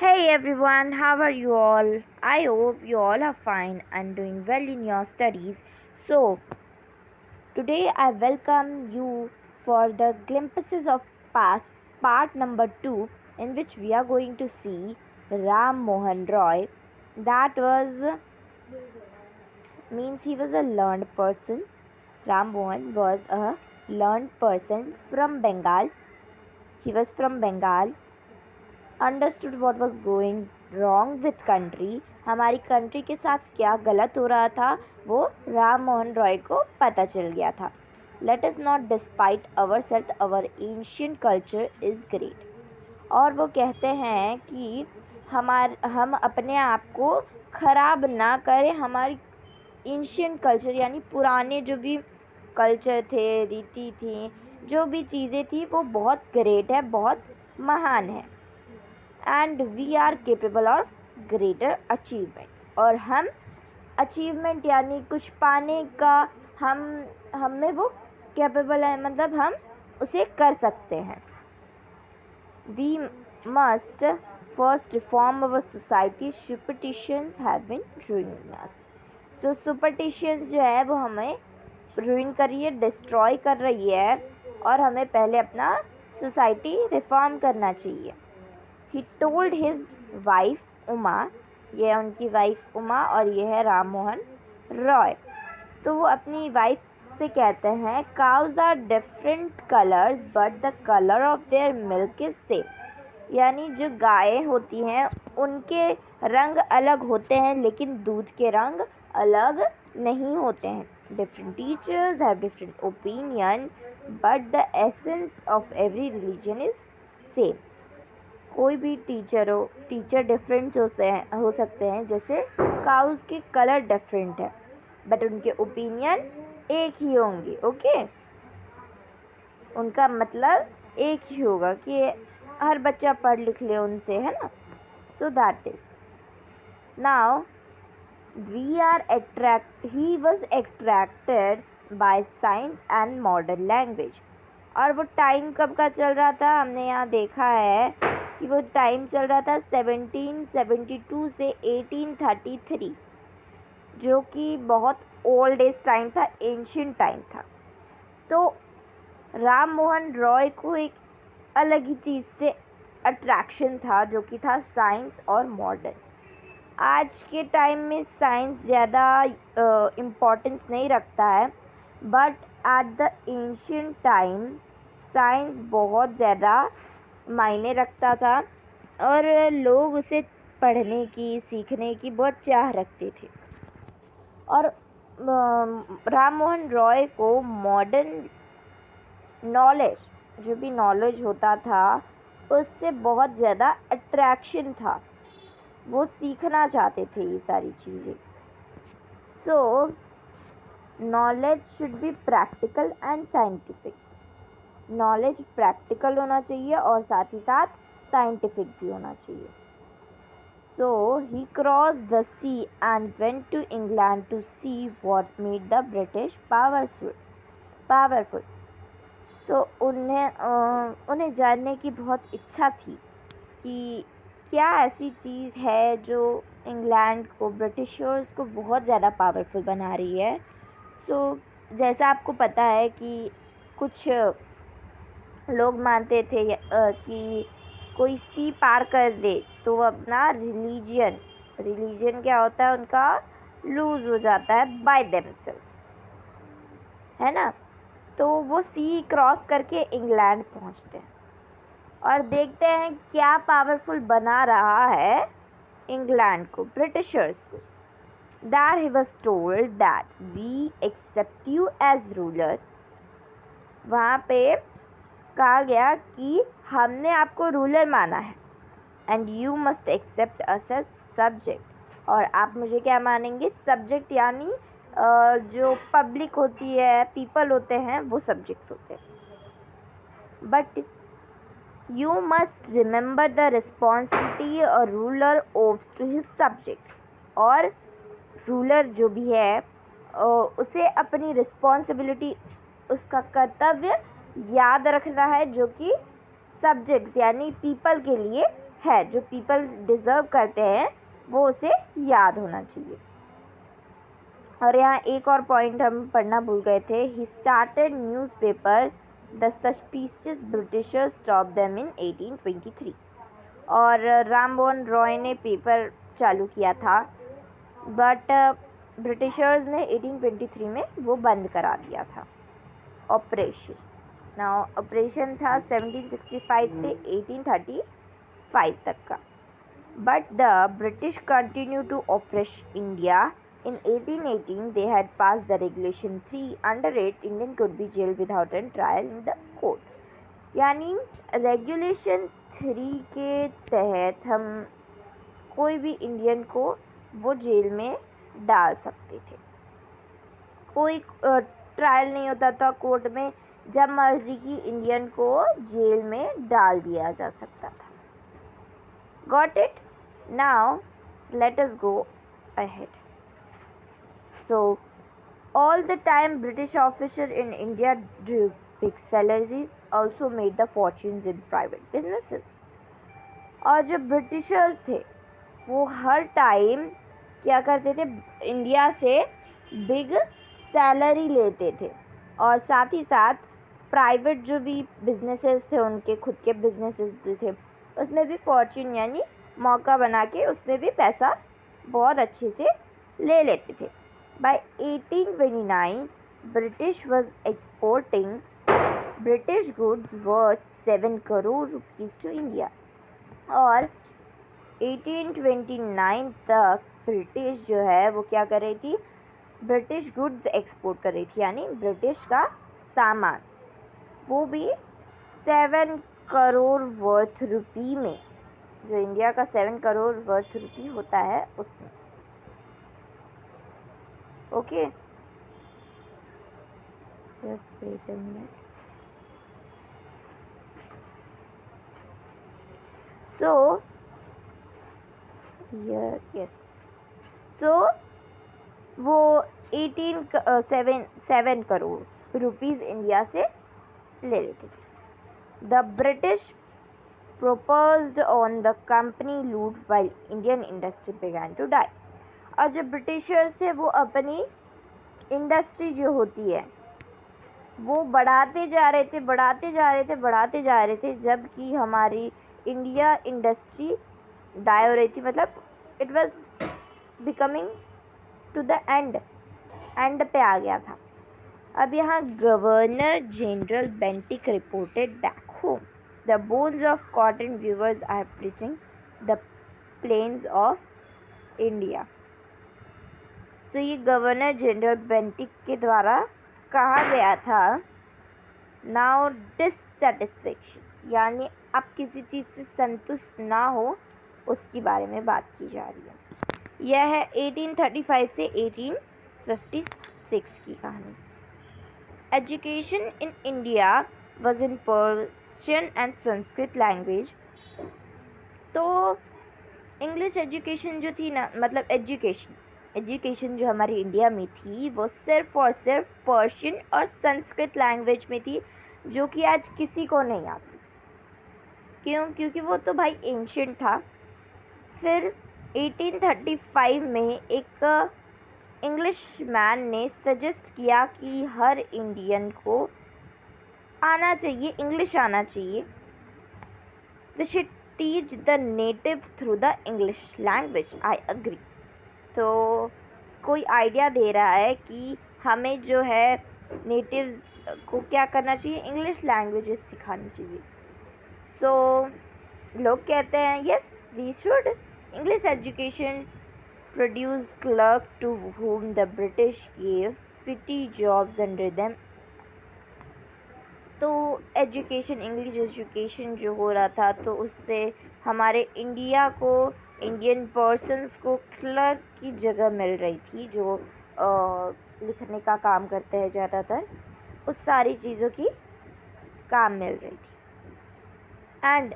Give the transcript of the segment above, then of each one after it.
Hey everyone, how are you all? I hope you all are fine and doing well in your studies. So, today I welcome you for the glimpses of past part number 2, in which we are going to see Ram Mohan Roy. That was means he was a learned person. Ram Mohan was a learned person from Bengal. He was from Bengal, understood what was going wrong with country, हमारी country के साथ क्या गलत हो रहा था वो राम मोहन रॉय को पता चल गया था. Let us not despite our self our ancient culture is great. और वो कहते हैं कि हम अपने आप को ख़राब ना करें. हमारी एंशियंट कल्चर यानी पुराने जो भी कल्चर थे, रीति थी, जो भी चीज़ें थी वो बहुत ग्रेट है, बहुत महान है. And we are capable of greater achievement. और हम अचीवमेंट यानी कुछ पाने का हम में वो कैपेबल है, मतलब हम उसे कर सकते हैं. We must first reform our society. Superstitions have been ruining us. So superstitions जो है वो हमें रूइन कर रही है, डिस्ट्रॉय कर रही है, और हमें पहले अपना सोसाइटी रिफॉर्म करना चाहिए. He told his wife Uma, ये है उनकी वाइफ उमा और ये है राम मोहन रॉय. तो वो अपनी वाइफ से कहते हैं cows are different colours but the colour of their milk is same. यानी जो गायें होती हैं उनके रंग अलग होते हैं लेकिन दूध के रंग अलग नहीं होते हैं. Different teachers have different opinion but the essence of every religion is same. कोई भी टीचर डिफरेंट हो सकते हैं, जैसे काउस के कलर डिफरेंट है बट उनके ओपिनियन एक ही होंगे. ओके, उनका मतलब एक ही होगा कि हर बच्चा पढ़ लिख ले उनसे, है ना. So that is now he was attracted by science and modern language. और वो टाइम कब का चल रहा था, हमने यहाँ देखा है कि वो टाइम चल रहा था 1772 से 1833, जो कि बहुत ओल्ड एज टाइम था, एंशियंट टाइम था. तो राम मोहन रॉय को एक अलग ही चीज़ से अट्रैक्शन था, जो कि था साइंस और मॉडर्न. आज के टाइम में साइंस ज़्यादा इम्पोर्टेंस नहीं रखता है, but at the ancient time science बहुत ज़्यादा मायने रखता था और लोग उसे पढ़ने की, सीखने की बहुत चाह रखते थे. और राम मोहन रॉय को मॉडर्न नॉलेज, जो भी नॉलेज होता था उससे बहुत ज़्यादा अट्रैक्शन था. वो सीखना चाहते थे ये सारी चीज़ें. सो knowledge should be practical and scientific. Knowledge practical होना चाहिए और साथ ही साथ साइंटिफिक भी होना चाहिए. So he cross the sea and went to England to see what made the British powerful. तो उन्हें जानने की बहुत इच्छा थी कि क्या ऐसी चीज़ है जो इंग्लैंड को, ब्रिटिशर्स को बहुत ज़्यादा पावरफुल बना रही है. सो जैसा आपको पता है कि कुछ लोग मानते थे कि कोई सी पार कर दे तो वो अपना रिलीजन क्या होता है उनका, लूज़ हो जाता है बाय देमसेल्फ, है ना. तो वो सी क्रॉस करके इंग्लैंड पहुंचते हैं और देखते हैं क्या पावरफुल बना रहा है इंग्लैंड को, ब्रिटिशर्स को. There he was told that we accept you as ruler. वहाँ पे कहा गया कि हमने आपको रूलर माना है, and you must accept us as subject. और आप मुझे क्या मानेंगे, सब्जेक्ट. यानी जो पब्लिक होती है, पीपल होते हैं, वो सब्जेक्ट्स होते हैं. But you must remember the responsibility a ruler owes to his subject. और रूलर जो भी है उसे अपनी रिस्पॉन्सिबिलिटी, उसका कर्तव्य याद रखना है, जो कि सब्जेक्ट्स यानी पीपल के लिए है, जो पीपल डिज़र्व करते हैं, वो उसे याद होना चाहिए। और यहाँ एक और पॉइंट हम पढ़ना भूल गए थे। He started newspaper, the suspicious Britishers stop them in 1823। और राम मोहन रॉय ने पेपर चालू किया था, बट ब्रिटिशर्स ने 1823 में वो बंद करा दिया था ऑपरेशन। नाउ ऑपरेशन था 1765 से 1835 तक का। But the British continue to oppress India. In 1818, they had passed the Regulation 3. Under it, Indian could be jailed without a trial in the court. यानी रेगुलेशन 3 के तहत हम कोई भी इंडियन को वो जेल में डाल सकते थे। कोई ट्रायल नहीं होता था कोर्ट में, जब मर्जी की इंडियन को जेल में डाल दिया जा सकता था। Got it? Now let us go ahead. So, all the time British officers in India drew big salaries, also made the fortunes in private businesses. और जो ब्रिटिशर्स थे वो हर टाइम क्या करते थे, इंडिया से बिग सैलरी लेते थे, और साथ ही साथ प्राइवेट जो भी बिजनेसेस थे, उनके खुद के बिजनेसेस थे, उसमें भी फॉर्चून यानी मौका बना के उसमें भी पैसा बहुत अच्छे से ले लेते थे। By 1829, British was exporting British goods worth 7 crore rupees to India. और 1829 तक ब्रिटिश जो है वो क्या कर रही थी, ब्रिटिश गुड्स एक्सपोर्ट कर रही थी, यानी ब्रिटिश का सामान, वो भी 7 करोड़ वर्थ रुपी में, जो इंडिया का 7 करोड़ वर्थ रुपी होता है उसमें। Okay, just wait a minute. So yes, so वो 7 करोड़ रुपीज़ इंडिया से ले लेते थे। The British proposed on the company loot while Indian industry began to die. और जो ब्रिटिशर्स थे वो अपनी इंडस्ट्री जो होती है वो बढ़ाते जा रहे थे, जबकि हमारी इंडिया इंडस्ट्री डाई हो रही थी, मतलब it was becoming to the end पे आ गया था। अब यहाँ governor general Bentinck reported back home, the bones of cotton weavers are preaching the plains of India. तो ये गवर्नर जनरल बेंटिक के द्वारा कहा गया था। नाउ डिससेटिस्फेक्शन, यानी अब किसी चीज़ से संतुष्ट ना हो, उसके बारे में बात की जा रही है। यह है 1835 से 1856 की कहानी। Education in India was in Persian and Sanskrit language. तो इंग्लिश एजुकेशन जो थी ना, मतलब एजुकेशन जो हमारी इंडिया में थी वो सिर्फ और सिर्फ पर्शियन और संस्कृत लैंग्वेज में थी, जो कि आज किसी को नहीं आती। क्यों? क्योंकि वो तो भाई एंशियंट था। फिर 1835 में एक इंग्लिश मैन ने सजेस्ट किया कि हर इंडियन को आना चाहिए, इंग्लिश आना चाहिए। We should teach the native through the English language. I agree. तो कोई आइडिया दे रहा है कि हमें जो है नेटिव्स को क्या करना चाहिए, इंग्लिश लैंग्वेजेस सिखानी चाहिए। सो लोग कहते हैं yes we should. English education produce clerk to whom the British gave pretty jobs under them। तो एजुकेशन, इंग्लिश एजुकेशन जो हो रहा था, तो उससे हमारे इंडिया को, इंडियन पर्सन्स को क्लर्क की जगह मिल रही थी, जो लिखने का काम करते हैं ज़्यादातर, उस सारी चीज़ों की काम मिल रही थी। And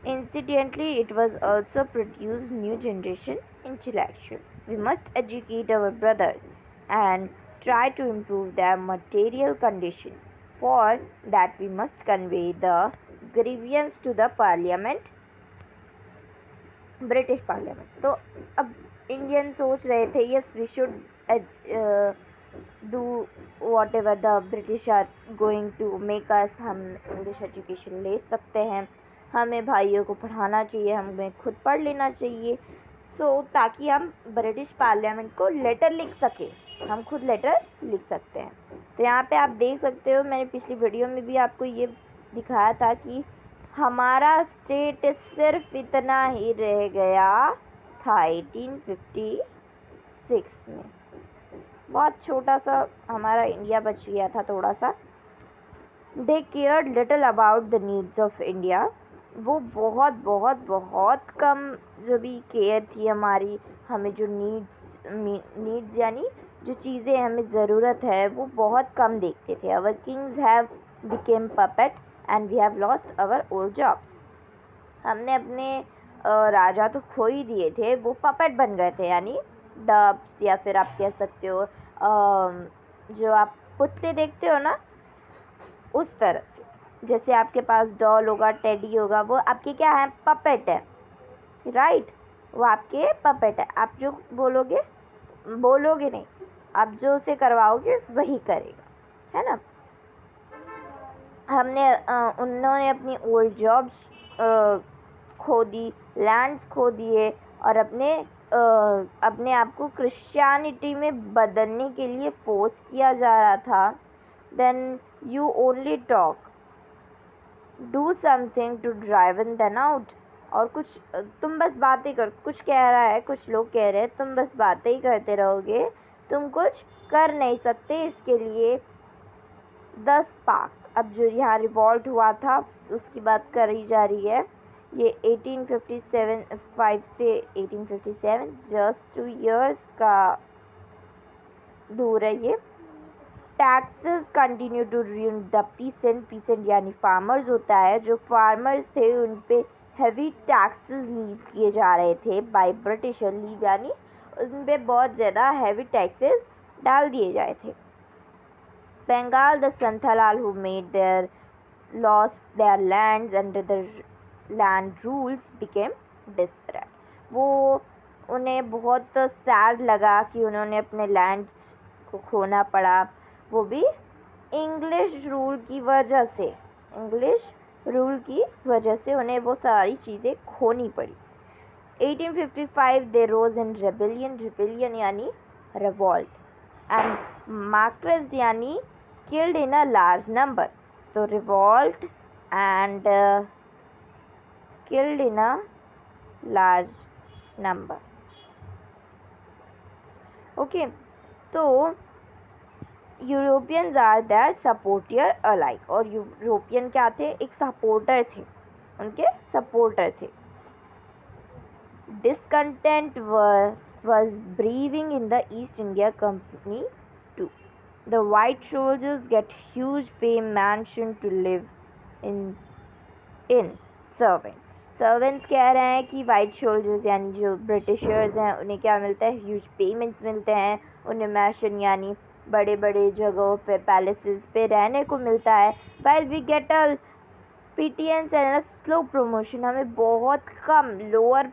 incidentally it was also produced new generation intellectual. We must educate our brothers and try to improve their material condition. For that we must convey the grievance to the parliament British parliament. तो अब Indian सोच रहे थे yes we should do whatever the British are going to make us, हम English education ले सकते हैं, हमें भाइयों को पढ़ाना चाहिए, हमें खुद पढ़ लेना चाहिए। ताकि हम ब्रिटिश पार्लियामेंट को लेटर लिख सकें, हम खुद लेटर लिख सकते हैं। तो यहाँ पे आप देख सकते हो, मैंने पिछली वीडियो में भी आपको ये दिखाया था कि हमारा स्टेट सिर्फ इतना ही रह गया था 1856 में, बहुत छोटा सा हमारा इंडिया बच गया था थोड़ा सा। They cared little about the needs of India, वो बहुत बहुत बहुत कम जो भी केयर थी हमारी, हमें जो नीड्स यानी जो चीज़ें हमें ज़रूरत है वो बहुत कम देखते थे। Our kings have become puppet and we have lost our old jobs, हमने अपने राजा तो खो ही दिए थे, वो पपेट बन गए थे, यानी डब्स, या फिर आप कह सकते हो जो आप पुतले देखते हो ना उस तरह से। जैसे आपके पास डॉल होगा, टेडी होगा, वो आपके क्या है, पपेट है, राइट, वो आपके पपेट है। आप जो बोलोगे नहीं, आप जो उसे करवाओगे वही करेगा, है ना। उन्होंने अपनी ओल्ड जॉब्स खो दी, लैंड्स खो दिए, और अपने आप को क्रिश्चियनिटी में बदलने के लिए फोर्स किया जा रहा था। Then you only talk, do something to drive them out. और कुछ तुम बस बातें कर, कुछ कह रहा है, कुछ लोग कह रहे हैं तुम बस बातें ही करते रहोगे, तुम कुछ कर नहीं सकते। इसके लिए 10 पाक, अब जो यहाँ रिवॉल्ट हुआ था उसकी बात करी जा रही है, ये 1857 से 1857 जस्ट 2 इयर्स का दूर है ये। Taxes continue to ruin the peasant यानी फार्मर्स होता है, जो फार्मर्स थे उन पे हैवी टैक्सेस लीव किए जा रहे थे बाय ब्रिटिशर, लीव यानी उन पे बहुत ज़्यादा हैवी टैक्सेस डाल दिए जाए थे। Bengal, the Santhals who made their lost their lands under the land rules became desperate, वो उन्हें बहुत सैड लगा कि उन्होंने अपने लैंड को खोना पड़ा, वो भी इंग्लिश रूल की वजह से उन्हें वो सारी चीज़ें खोनी पड़ी। 1855 दे रोज इन रिबेलियन यानी रिवॉल्ट, एंड मार्क्रेस्ड यानी killed in a large number. तो revolt and killed in a large number, okay. तो Europeans are their supporter alike, और यूरोपियन क्या थे, एक सपोर्टर थे, उनके सपोर्टर थे। Discontent was brewing in the East India Company too. The white soldiers get huge pay mansion to live in servants कह रहे हैं कि वाइट सोल्जर्स यानी जो ब्रिटिशर्स हैं उन्हें क्या मिलता है, ह्यूज पेमेंट्स मिलते हैं, उन्हें मैशन यानी बड़े बड़े जगहों पे पैलेसेस पे रहने को मिलता है। While we get a pittance and slow promotion, हमें बहुत कम लोअर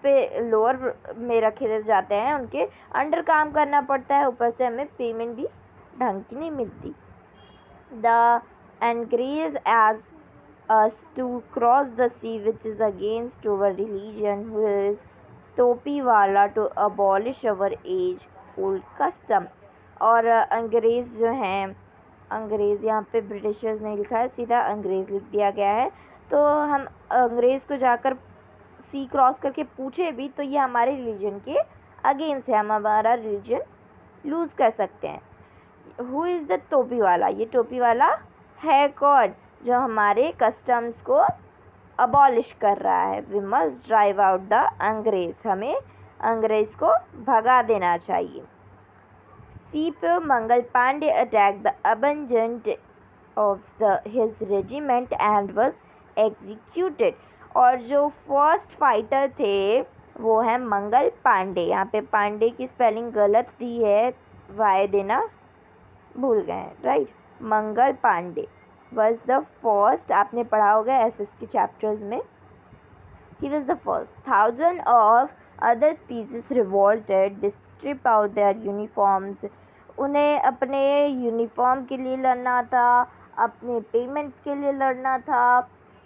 में रखे जाते हैं, उनके अंडर काम करना पड़ता है, ऊपर से हमें पेमेंट भी ढंग की नहीं मिलती। They encourage us us to cross the sea which is against our religion, who is Topiwala to abolish our age old custom। और अंग्रेज़ जो हैं, अंग्रेज़ यहाँ पे ब्रिटिशर्स नहीं लिखा है, सीधा अंग्रेज़ लिख दिया गया है। तो हम अंग्रेज़ को जाकर सी क्रॉस करके पूछे भी तो ये हमारे रिलीजन के अगेंस्ट है, हम हमारा रिलीजन लूज़ कर सकते हैं। हु इज़ द टोपीवाला, ये टोपीवाला है कौन, जो हमारे कस्टम्स को अबॉलिश कर रहा है। We must drive out the Angrez, हमें अंग्रेज़ को भगा देना चाहिए। C.P. Mangal Pandey attack the अबंजेंट of his regiment and was executed, और जो फर्स्ट फाइटर थे वो है मंगल पांडे। यहाँ पे पांडे की स्पेलिंग गलत दी है, वाई देना भूल गए हैं, right. Mangal Pandey was the first, आपने पढ़ा होगा SS के चैप्टर्स में। He was the first. Thousands of other species revolted. They stripped out their uniforms. उन्हें अपने यूनिफॉर्म के लिए लड़ना था, अपने पेमेंट्स के लिए लड़ना था,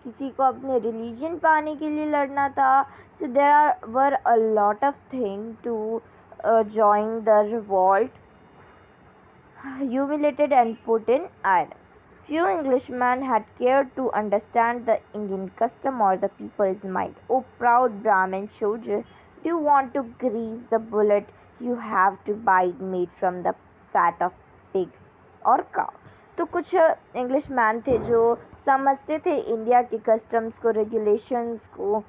किसी को अपने रिलीजन पाने के लिए लड़ना था. So there were a lot of things to join the revolt, humiliated and put in irons. Few Englishmen had cared to understand the Indian custom or the people's mind. Oh, proud Brahmin soldier, do you want to grease the bullet? You have to buy meat from the fat of pig or cow. तो कुछ English man थे जो समझते थे India के customs को, regulations को.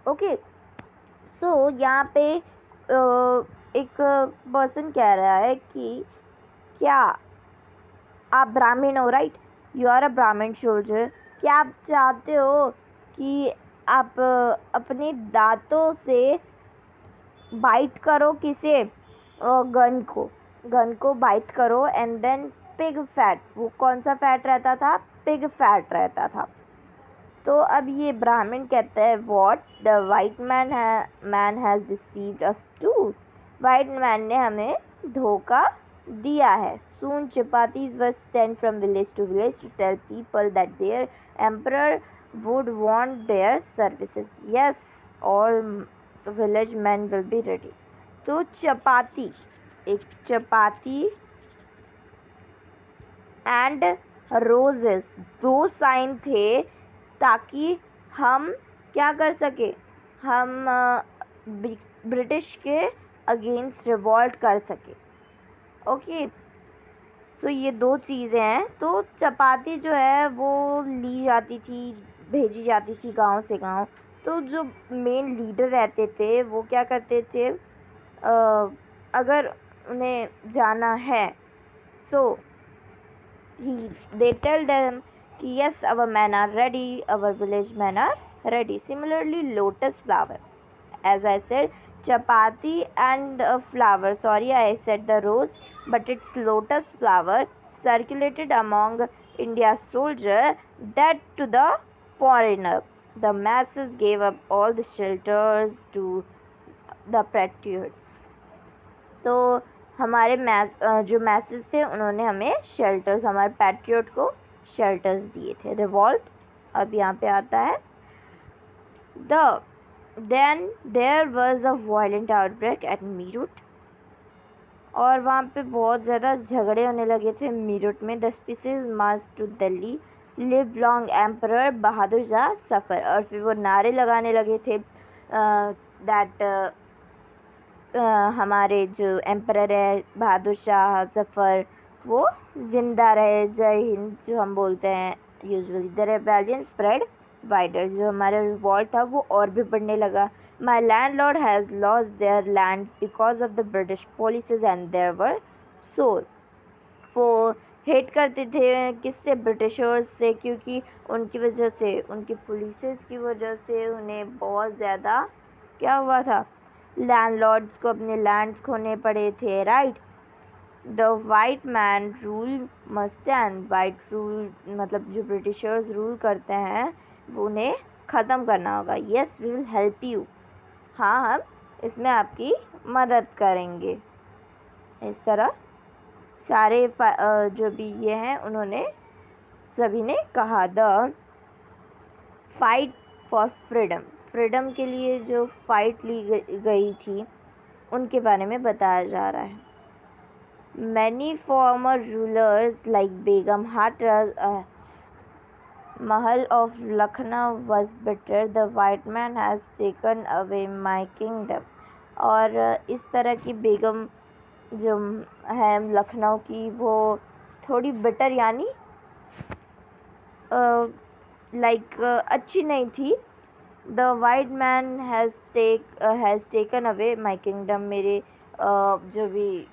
Okay, सो यहाँ पे एक पर्सन कह रहा है कि क्या आप ब्राह्मण हो, राइट? यू आर अ ब्राह्मण सोल्जर. क्या आप चाहते हो कि आप अपने दांतों से बाइट करो किसे? गन को बाइट करो. एंड देन पिग फैट, वो कौन सा फैट रहता था? पिग फैट रहता था. तो अब ये ब्राह्मण कहता है, what the white man has deceived us too. White man ने हमें धोखा दिया है. Soon chapatis were sent from village to village to tell people that their emperor would want their services. Yes, all village men will be ready. तो चपाती, एक चपाती and roses, दो sign थे ताकि हम क्या कर सके, हम ब्रिटिश के अगेंस्ट रिवॉल्ट कर सके. ओके, सो ये दो चीज़ें हैं. तो चपाती जो है वो ली जाती थी, भेजी जाती थी गांव से गांव. तो जो मेन लीडर रहते थे वो क्या करते थे, अगर उन्हें जाना है सो they tell them कि yes, our men are ready, our village men are ready. Similarly, lotus flower, as I said, chapati and flower, sorry I said the rose, but it's lotus flower, circulated among India's soldier, that to the foreigner. The masses gave up all the shelters to the patriots. तो हमारे जो message थे उन्होंने हमें shelters, हमारे patriot को shelters दिए थे. रिवॉल्ट अब यहाँ पे आता है. Then there was a violent outbreak at Meerut, और वहाँ पे बहुत ज़्यादा झगड़े होने लगे थे मीरठ में. The sepoys march to Delhi, live long emperor Bahadur Shah Zafar. और फिर वो नारे लगाने लगे थे दैट हमारे जो एम्परर है बहादुर शाह जफ़र वो ज़िंदा रहे, जय हिंद जो हम बोलते हैं usually. The rebellion spread wider, जो हमारा रिवॉल्ट था वो और भी बढ़ने लगा. My landlord has lost their land because of the British policies and their were sore. वो हेट करते थे किससे? ब्रिटिशर्स से, क्योंकि उनकी वजह से, उनकी पुलिसेस की वजह से उन्हें बहुत ज़्यादा क्या हुआ था, लैंडलॉर्ड्स को अपने लैंड्स खोने पड़े थे, right? The white man rule must and. White rule मतलब जो ब्रिटिशर्स रूल करते हैं वो उन्हें ख़त्म करना होगा. Yes, we will help you. हाँ, हम इसमें आपकी मदद करेंगे. इस तरह सारे जो भी ये हैं उन्होंने सभी ने कहा. The fight for freedom, freedom के लिए जो फाइट ली गई थी उनके बारे में बताया जा रहा है. Many farmer rulers like Begum Hathras Mahal of Lucknow was bitter. The white man has taken away my kingdom. और इस तरह की बेगम जो है लखनऊ की वो थोड़ी बिटर यानी लाइक अच्छी नहीं थी. The white man has taken away my kingdom, मेरे जो भी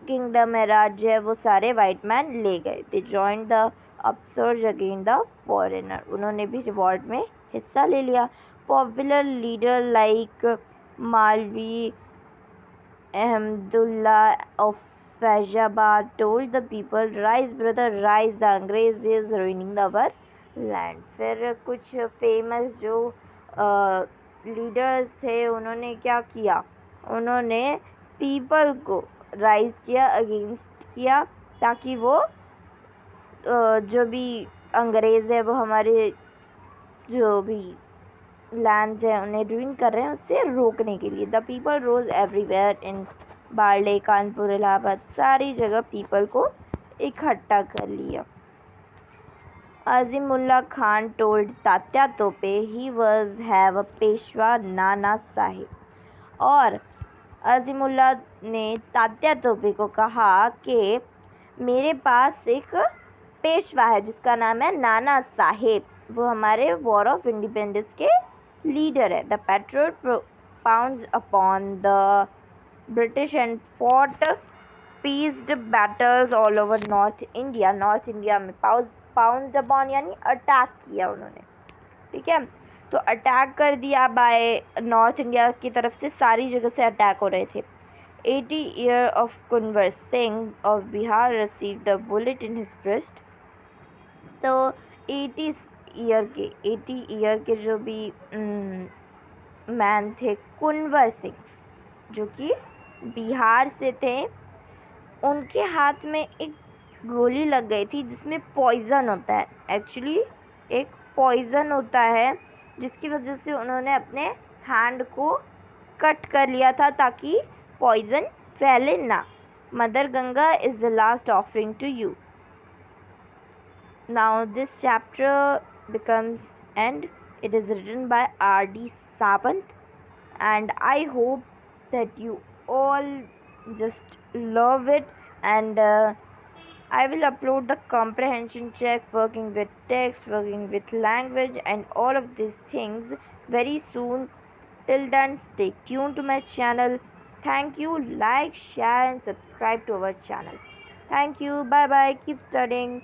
किंगडम है, राज्य है, वो सारे वाइट मैन ले गए. They join the upsurge against the foreigner, उन्होंने भी रिवॉल्ट में हिस्सा ले लिया. Popular leader like Malvi Ahmadullah of Faizabad told the people, rise brother rise, the Angrez is ruining our land. फिर कुछ फेमस जो लीडर्स थे उन्होंने क्या किया, उन्होंने पीपल को राइज किया, अगेंस्ट किया, ताकि वो जो भी अंग्रेज़ है वो हमारे जो भी लैंड्स हैं उन्हें रूइन कर रहे हैं, उससे रोकने के लिए। The people rose everywhere in Bareilly, Kanpur, Allahabad, सारी जगह पीपल को इकट्ठा कर लिया। अजीमुल्ला खान टोल्ड तात्या तोपे he was have a Peshwa Nana Sahib. और अजीमुल्ला ने तात्या तोपे को कहा कि मेरे पास एक पेशवा है जिसका नाम है नाना साहेब, वो हमारे वॉर ऑफ इंडिपेंडेंस के लीडर है। The petrol pounds upon the British and fought pieced battles all over north India. North India में पाउंड अपॉन यानी अटैक किया उन्होंने, ठीक है। तो अटैक कर दिया बाय नॉर्थ इंडिया की तरफ से, सारी जगह से अटैक हो रहे थे। 80 year of Kunwar Singh of Bihar receive the bullet in his breast. तो 80 ईयर के जो भी मैन थे कुंवर सिंह, जो कि बिहार से थे, उनके हाथ में एक गोली लग गई थी जिसमें पॉइज़न होता है। एक्चुअली एक पॉइज़न होता है जिसकी वजह से उन्होंने अपने हैंड को कट कर लिया था ताकि पॉइज़न फैले ना। Mother Ganga is the last offering to you. Now this chapter becomes end. It is written by R.D. Sawant, and I hope that you all just love it, and I will upload the comprehension check, working with text, working with language, and all of these things very soon. Till then, stay tuned to my channel. Thank you. Like, share, and subscribe to our channel. Thank you. Bye bye. Keep studying.